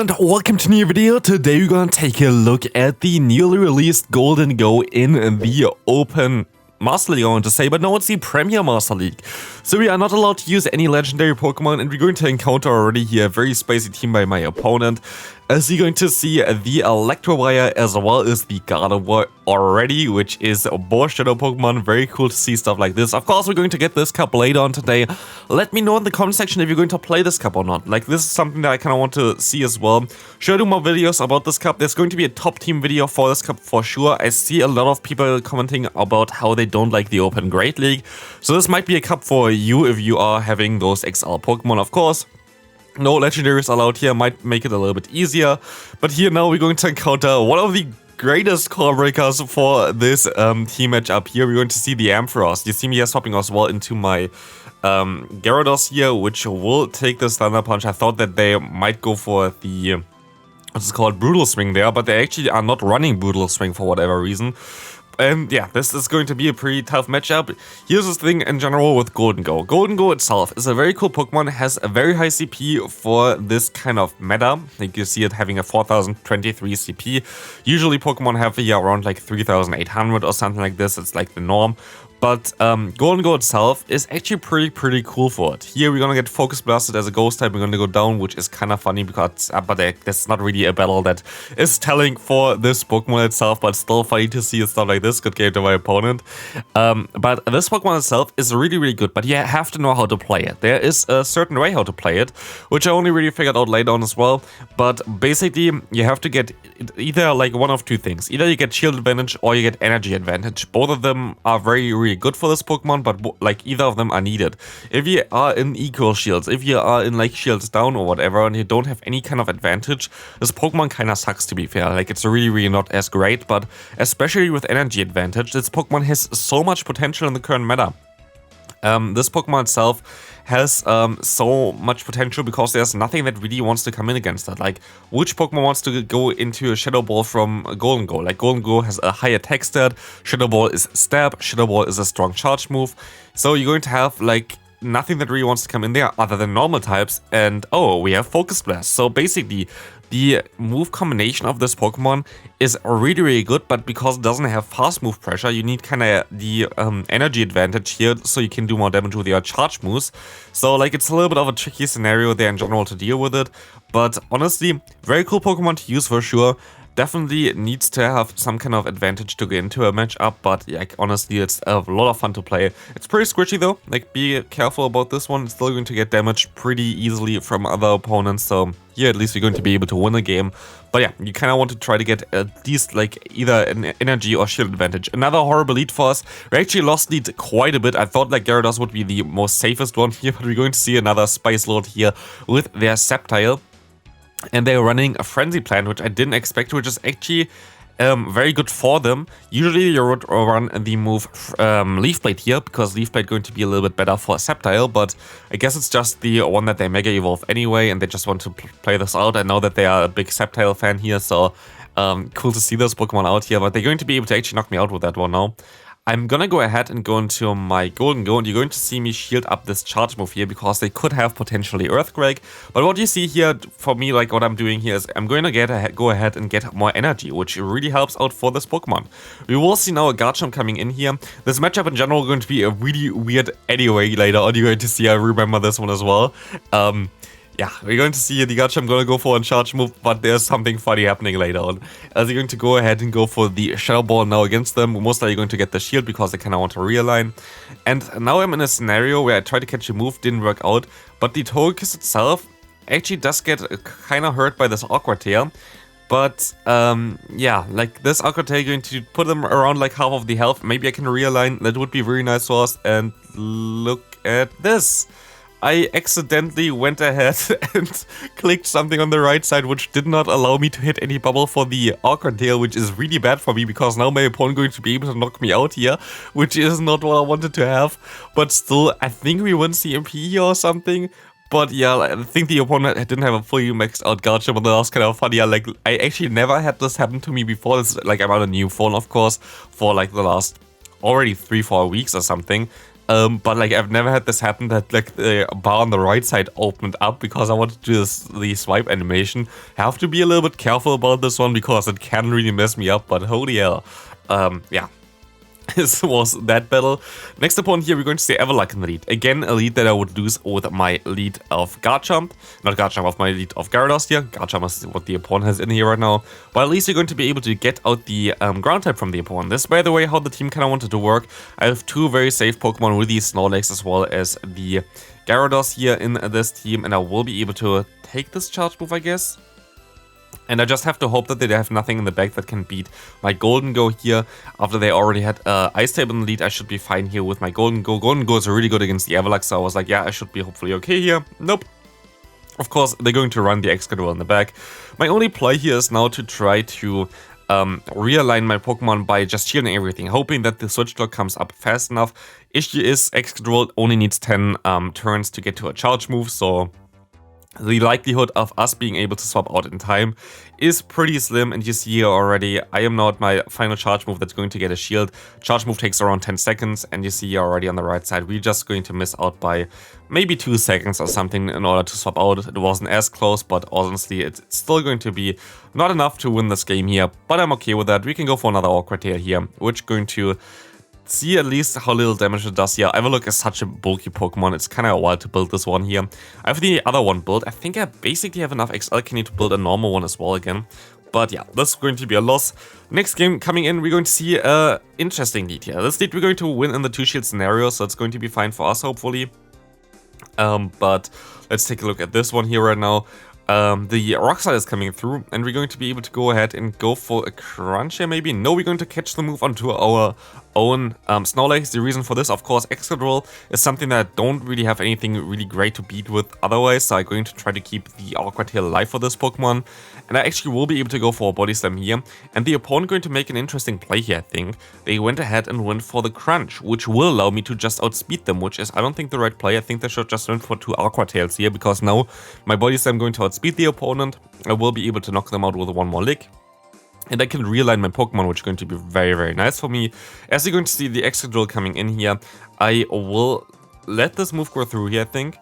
and welcome to a new video. Today we're gonna take a look at the newly released Gholdengo in the open Master League, I want to say, but no, it's the Premier Master League. So we are not allowed to use any legendary Pokemon, and we're going to encounter already here a very spicy team by my opponent. As you're going to see the Electrowire as well as the Gardevoir already, which is a both Shadow Pokemon. Very cool to see stuff like this. Of course, we're going to get this cup later on today. Let me know in the comment section if you're going to play this cup or not. Like, this is something that I kind of want to see as well. Should I do more videos about this cup? There's going to be a top team video for this cup for sure. I see a lot of people commenting about how they don't like the Open Great League. So this might be a cup for you if you are having those XL Pokemon, of course. No legendaries allowed here, might make it a little bit easier. But here now we're going to encounter one of the greatest core breakers for this team matchup here. We're going to see the Ampharos. You see me here swapping as well into my Gyarados here, which will take this Thunder Punch. I thought that they might go for the, what's it called, Brutal Swing there, but they actually are not running Brutal Swing for whatever reason. And yeah, this is going to be a pretty tough matchup. Here's the thing in general with Gholdengo. Gholdengo itself is a very cool Pokemon, has a very high CP for this kind of meta. Like you see it having a 4023 CP. Usually Pokemon have here around like 3800 or something like this. It's like the norm. But Gholdengo itself is actually pretty cool for it. Here we're gonna get Focus Blasted as a Ghost type. We're gonna go down, which is kind of funny because, but that's not really a battle that is telling for this Pokemon itself. But still funny to see stuff like this. Good game to my opponent. But this Pokemon itself is really good. But you have to know how to play it. There is a certain way how to play it, which I only really figured out later on as well. But basically, you have to get either like one of two things. Either you get Shield Advantage or you get Energy Advantage. Both of them are very good for this Pokemon, but like either of them are needed. If you are in equal shields, if you are in like shields down or whatever, and you don't have any kind of advantage, this Pokemon kind of sucks, to be fair. Like, it's really not as great, but especially with energy advantage, this Pokemon has so much potential in the current meta. This Pokemon itself has so much potential because there's nothing that really wants to come in against that. Like, which Pokemon wants to go into a Shadow Ball from Gholdengo? Like, Gholdengo has a high attack stat, Shadow Ball is stab, Shadow Ball is a strong charge move. So you're going to have like nothing that really wants to come in there other than normal types. And oh, we have Focus Blast. So basically, the move combination of this Pokemon is really good, but because it doesn't have fast move pressure, you need kind of the energy advantage here so you can do more damage with your charge moves. So like, it's a little bit of a tricky scenario there in general to deal with it, but honestly, very cool Pokemon to use for sure. Definitely needs to have some kind of advantage to get into a matchup, but like, honestly, it's a lot of fun to play. It's pretty squishy though, like, be careful about this one. It's still going to get damaged pretty easily from other opponents, so here at least you're going to be able to win a game. But yeah, you kind of want to try to get at least like either an energy or shield advantage. Another horrible lead for us. We actually lost lead quite a bit. I thought like Gyarados would be the most safest one here, but we're going to see another Spice Lord here with their Sceptile. And they're running a Frenzy Plant, which I didn't expect, which is actually very good for them. Usually you would run the move Leaf Blade here, because Leaf Blade going to be a little bit better for Sceptile, but I guess it's just the one that they Mega Evolve anyway, and they just want to play this out. I know that they are a big Sceptile fan here, so cool to see this Pokemon out here, but they're going to be able to actually knock me out with that one now. I'm gonna go ahead and go into my Gholdengo, and you're going to see me shield up this charge move here because they could have potentially Earthquake. But what you see here, for me, like what I'm doing here is I'm going to go ahead and get more energy, which really helps out for this Pokemon. We will see now a Garchomp coming in here. This matchup in general is going to be a really weird anyway later on. You're going to see, I remember this one as well. Yeah, we're going to see the Garchomp going to go for a charge move, but there's something funny happening later on. As you're going to go ahead and go for the Shadow Ball now against them. Most likely going to get the shield because they kind of want to realign. And now I'm in a scenario where I tried to catch a move, didn't work out, but the Togekiss itself actually does get kind of hurt by this Awkward Tail. But yeah, like this Awkward Tail going to put them around like half of the health. Maybe I can realign, that would be very nice for us. And look at this. I accidentally went ahead and clicked something on the right side, which did not allow me to hit any bubble for the Awkward Tail, which is really bad for me because now my opponent going to be able to knock me out here, which is not what I wanted to have. But still, I think we won CMP here or something. But yeah, I think the opponent didn't have a fully maxed out Garchomp, and that was kind of funny. Like, I actually never had this happen to me before. It's like, I'm on a new phone, of course, for like the last already 3-4 weeks or something. But like I've never had this happen that like the bar on the right side opened up because I wanted to do the swipe animation. Have to be a little bit careful about this one because it can really mess me up, but holy hell. Yeah. This was that battle. Next opponent here, we're going to see Avalugg in the lead. Again, a lead that I would lose with my lead of Garchomp. Not Garchomp, of my lead of Gyarados here. Garchomp is what the opponent has in here right now. But at least you're going to be able to get out the ground type from the opponent. This is, by the way, how the team kind of wanted to work. I have two very safe Pokemon with these Snorlax as well as the Gyarados here in this team. And I will be able to take this charge move, I guess. And I just have to hope that they have nothing in the back that can beat my Gholdengo here. After they already had Ice type in the lead, I should be fine here with my Gholdengo. Gholdengo is really good against the Avalugg, so I was like, yeah, I should be hopefully okay here. Nope. Of course, they're going to run the Excadrill in the back. My only play here is now to try to realign my Pokemon by just shielding everything, hoping that the switch clock comes up fast enough. Issue is, Excadrill only needs 10 turns to get to a charge move, so the likelihood of us being able to swap out in time is pretty slim, and you see here already, I am now at my final charge move that's going to get a shield. Charge move takes around 10 seconds, and you see here already on the right side, we're just going to miss out by maybe 2 seconds or something in order to swap out. It wasn't as close, but honestly, it's still going to be not enough to win this game here, but I'm okay with that. We can go for another awkward tail here, which going to see at least how little damage it does here. Avalugg is such a bulky Pokemon, it's kind of wild to build this one here. I have the other one built. I think I basically have enough XL Candy to build a normal one as well again. But yeah, this is going to be a loss. Next game coming in, we're going to see an interesting lead here. This lead we're going to win in the 2-shield scenario, so it's going to be fine for us, hopefully. But let's take a look at this one here right now. The Rock Slide is coming through, and we're going to be able to go ahead and go for a Crunch here, maybe? No, we're going to catch the move onto our own Snorlax. The reason for this, of course, Excadrill is something that I don't really have anything really great to beat with otherwise, so I'm going to try to keep the Awkward Tail alive for this Pokemon. And I actually will be able to go for a Body Slam here, and the opponent going to make an interesting play here, I think. They went ahead and went for the Crunch, which will allow me to just outspeed them, which is, I don't think, the right play. I think they should just went for 2 Awkward Tails here, because now my Body Slam going to outspeed the opponent. I will be able to knock them out with one more lick. And I can realign my Pokemon, which is going to be very, very nice for me. As you're going to see the Excadrill coming in here, I will let this move go through here, I think.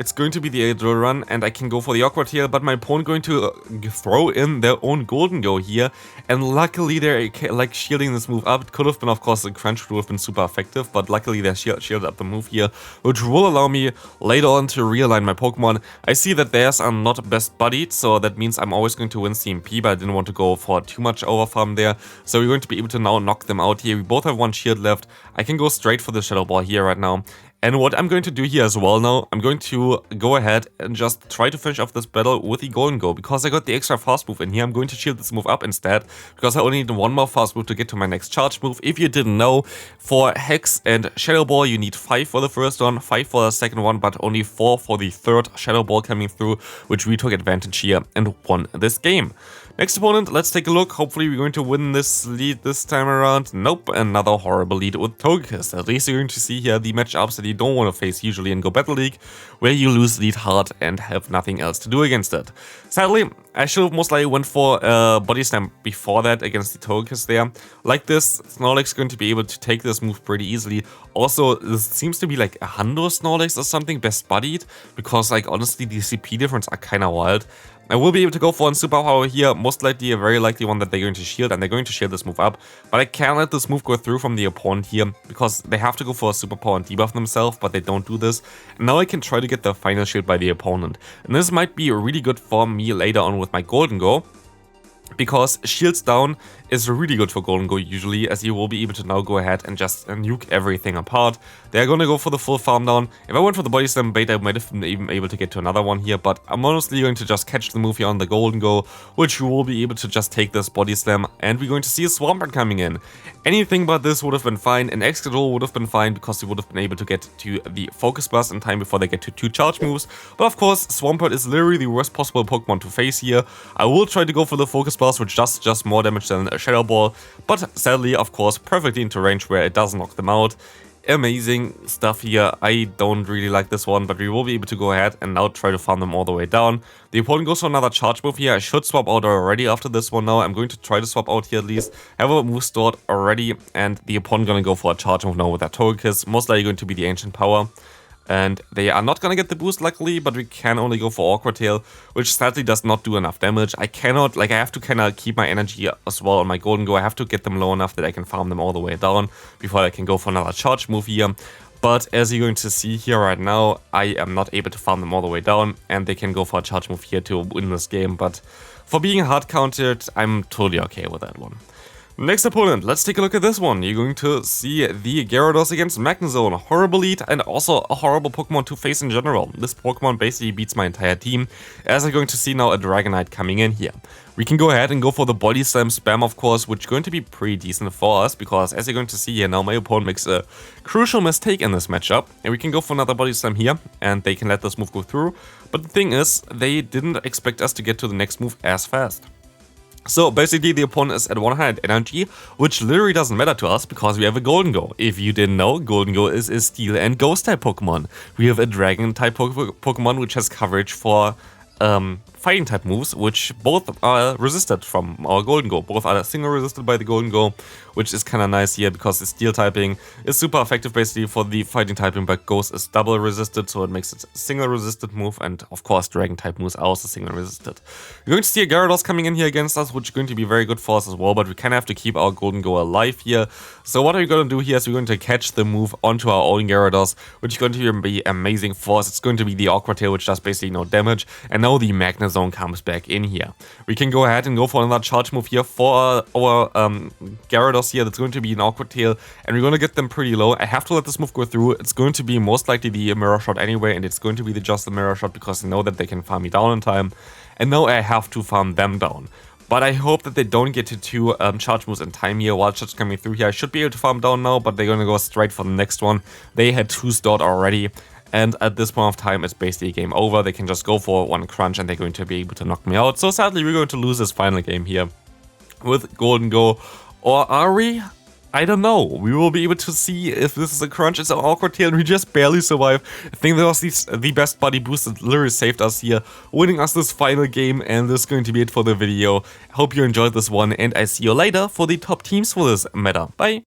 It's going to be the Drill Run, and I can go for the Awkward Tail, but my opponent going to throw in their own Gholdengo here, and luckily they're like shielding this move up. It could have been, of course, the Crunch would have been super effective, but luckily they shielded up the move here, which will allow me later on to realign my Pokemon. I see that theirs are not best buddied, so that means I'm always going to win CMP, but I didn't want to go for too much overfarm there, so we're going to be able to now knock them out here. We both have 1 shield left. I can go straight for the Shadow Ball here right now. And what I'm going to do here as well now, I'm going to go ahead and just try to finish off this battle with the Gholdengo. Because I got the extra fast move in here, I'm going to shield this move up instead. Because I only need 1 more fast move to get to my next charge move. If you didn't know, for Hex and Shadow Ball, you need 5 for the first one, 5 for the second one, but only 4 for the third Shadow Ball coming through, which we took advantage here and won this game. Next opponent, let's take a look. Hopefully we're going to win this lead this time around. Nope, another horrible lead with Togekiss. At least you're going to see here the matchups that you don't want to face usually in Go Battle League, where you lose lead hard and have nothing else to do against it. Sadly, I should have most likely went for a Body Slam before that against the Togekiss there. Like this, Snorlax is going to be able to take this move pretty easily. Also, this seems to be like a Hundo Snorlax or something best buddied, because like honestly the CP difference are kind of wild. I will be able to go for a superpower here, most likely a very likely one that they're going to shield, and they're going to shield this move up. But I can't let this move go through from the opponent here, because they have to go for a superpower and debuff themselves, but they don't do this. And now I can try to get the final shield by the opponent. And this might be really good for me later on with my Gholdengo, because shields down is really good for Gholdengo usually, as you will be able to now go ahead and just nuke everything apart. They're gonna go for the full farm down. If I went for the Body Slam bait, I might have been even able to get to another one here, but I'm honestly going to just catch the move here on the Gholdengo, which you will be able to just take this Body Slam, and we're going to see a Swampert coming in. Anything but this would have been fine, and Excadrill would have been fine, because he would have been able to get to the Focus Blast in time before they get to 2 charge moves. But of course, Swampert is literally the worst possible Pokemon to face here. I will try to go for the Focus Blast, which does just more damage than a Shadow Ball, but sadly, of course, perfectly into range where it does knock them out. amazing stuff here. I don't really like this one, but we will be able to go ahead and now try to farm them all the way down. The opponent goes for another charge move here. I should swap out already after this one now. I'm going to try to swap out here at least. Have a move stored already, and the opponent gonna go for a charge move now with that Togekiss. Most likely going to be the Ancient Power. And they are not gonna get the boost luckily, but we can only go for Awkward Tail, which sadly does not do enough damage. I cannot, like I have to kinda keep my energy as well on my Gholdengo. I have to get them low enough that I can farm them all the way down before I can go for another charge move here. But as you're going to see here right now, I am not able to farm them all the way down, and they can go for a charge move here to win this game. But for being hard countered, I'm totally okay with that one. Next opponent, let's take a look at this one. You're going to see the Gyarados against Magnezone. Horrible lead and also a horrible Pokemon to face in general. This Pokemon basically beats my entire team, as I'm going to see now a Dragonite coming in here. We can go ahead and go for the Body Slam spam, of course, which is going to be pretty decent for us, because as you're going to see here now, my opponent makes a crucial mistake in this matchup. And we can go for another Body Slam here, and they can let this move go through. But the thing is, they didn't expect us to get to the next move as fast. So basically the opponent is at 100 energy, which literally doesn't matter to us because we have a Gholdengo. If you didn't know, Gholdengo is a Steel and Ghost type Pokemon. We have a Dragon type Pokemon which has coverage for fighting type moves, which both are resisted from our Gholdengo. Both are single resisted by the Gholdengo, which is kind of nice here because the Steel typing is super effective basically for the fighting typing, but Ghost is double resisted, so it makes it a single resisted move, and of course Dragon type moves are also single resisted. We're going to see a Gyarados coming in here against us, which is going to be very good for us as well, but we kind of have to keep our Gholdengo alive here. So what are we going to do here is we're going to catch the move onto our own Gyarados, which is going to be amazing for us. It's going to be the Awkward Tail, which does basically no damage, and now the Magnezone comes back in here. We can go ahead and go for another charge move here for our Gyarados here. That's going to be an Awkward Tail, and we're going to get them pretty low. I have to let this move go through. It's going to be most likely the Mirror Shot anyway, and it's going to be just the Mirror Shot because I know that they can farm me down in time, and now I have to farm them down. But I hope that they don't get to 2 charge moves in time here. Wild Shot's coming through here. I should be able to farm down now, but they're going to go straight for the next one. They had 2 stored already. And at this point of time, it's basically game over. They can just go for 1 crunch and they're going to be able to knock me out. So sadly, we're going to lose this final game here with Gholdengo. Or are we? I don't know. We will be able to see if this is a crunch. It's an Awkward Tail and we just barely survive. I think that was the best body boost that literally saved us here, winning us this final game. And this is going to be it for the video. Hope you enjoyed this one, and I see you later for the top teams for this meta. Bye!